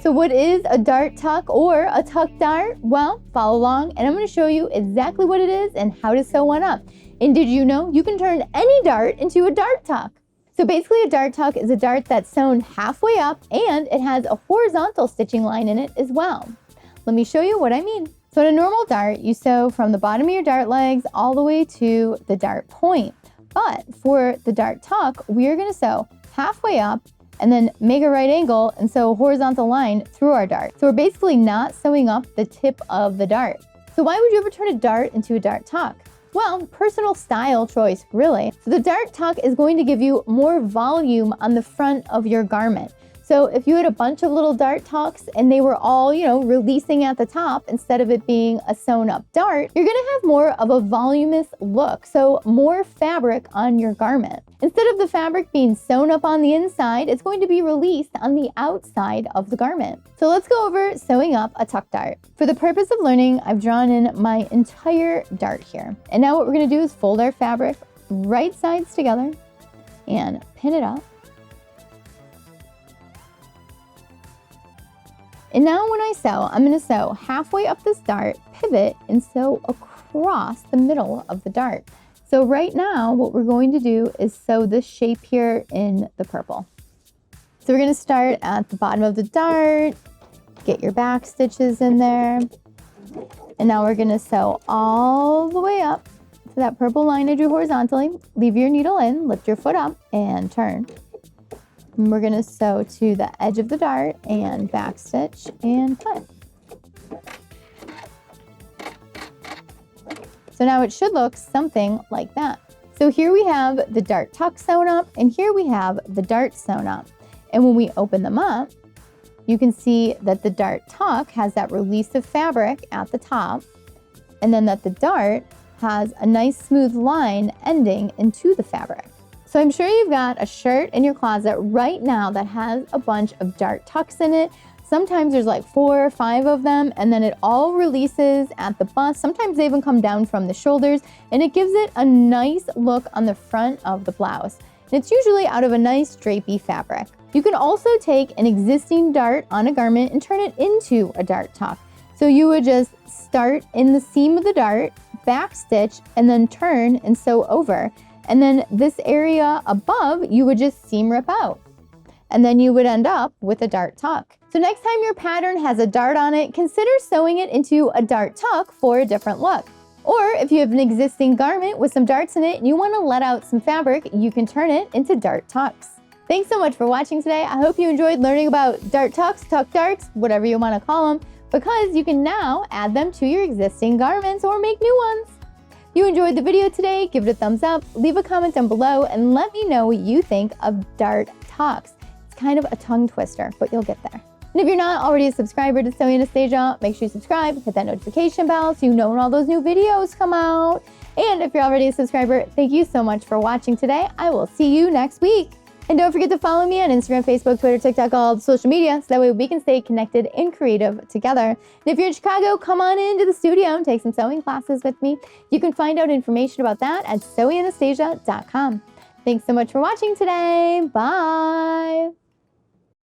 So what is a dart tuck or a tuck dart? Well, follow along and I'm going to show you exactly what it is and how to sew one up. And did you know you can turn any dart into a dart tuck? So basically a dart tuck is a dart that's sewn halfway up and it has a horizontal stitching line in it as well. Let me show you what I mean. So in a normal dart, you sew from the bottom of your dart legs all the way to the dart point. But for the dart tuck, we are going to sew halfway up and then make a right angle and sew a horizontal line through our dart. So we're basically not sewing up the tip of the dart. So why would you ever turn a dart into a dart tuck? Well, personal style choice, really. So the dart tuck is going to give you more volume on the front of your garment. So if you had a bunch of little dart tucks and they were all, releasing at the top instead of it being a sewn up dart, you're gonna have more of a voluminous look. So more fabric on your garment. Instead of the fabric being sewn up on the inside, it's going to be released on the outside of the garment. So let's go over sewing up a tuck dart. For the purpose of learning, I've drawn in my entire dart here. And now what we're gonna do is fold our fabric right sides together and pin it up. And now when I sew, I'm going to sew halfway up this dart, pivot, and sew across the middle of the dart. So right now, what we're going to do is sew this shape here in the purple. So we're going to start at the bottom of the dart, get your back stitches in there, and now we're going to sew all the way up to that purple line I drew horizontally. Leave your needle in, lift your foot up, and turn. And we're going to sew to the edge of the dart and back stitch and put. So now it should look something like that. So here we have the dart tuck sewn up and here we have the dart sewn up. And when we open them up, you can see that the dart tuck has that release of fabric at the top and then that the dart has a nice smooth line ending into the fabric. So I'm sure you've got a shirt in your closet right now that has a bunch of dart tucks in it. Sometimes there's like 4 or 5 of them and then it all releases at the bust. Sometimes they even come down from the shoulders and it gives it a nice look on the front of the blouse. And it's usually out of a nice drapey fabric. You can also take an existing dart on a garment and turn it into a dart tuck. So you would just start in the seam of the dart, back stitch, and then turn and sew over. And then this area above, you would just seam rip out. And then you would end up with a dart tuck. So next time your pattern has a dart on it, consider sewing it into a dart tuck for a different look. Or if you have an existing garment with some darts in it and you want to let out some fabric, you can turn it into dart tucks. Thanks so much for watching today. I hope you enjoyed learning about dart tucks, tuck darts, whatever you want to call them, because you can now add them to your existing garments or make new ones. If you enjoyed the video today, give it a thumbs up, leave a comment down below, and let me know what you think of dart tucks. It's kind of a tongue twister, but you'll get there. And if you're not already a subscriber to Sewing Anastasia, make sure you subscribe, hit that notification bell so you know when all those new videos come out. And if you're already a subscriber, thank you so much for watching today. I will see you next week. And don't forget to follow me on Instagram, Facebook, Twitter, TikTok, all the social media, so that way we can stay connected and creative together. And if you're in Chicago, come on into the studio and take some sewing classes with me. You can find out information about that at sewinganastasia.com. Thanks so much for watching today. Bye.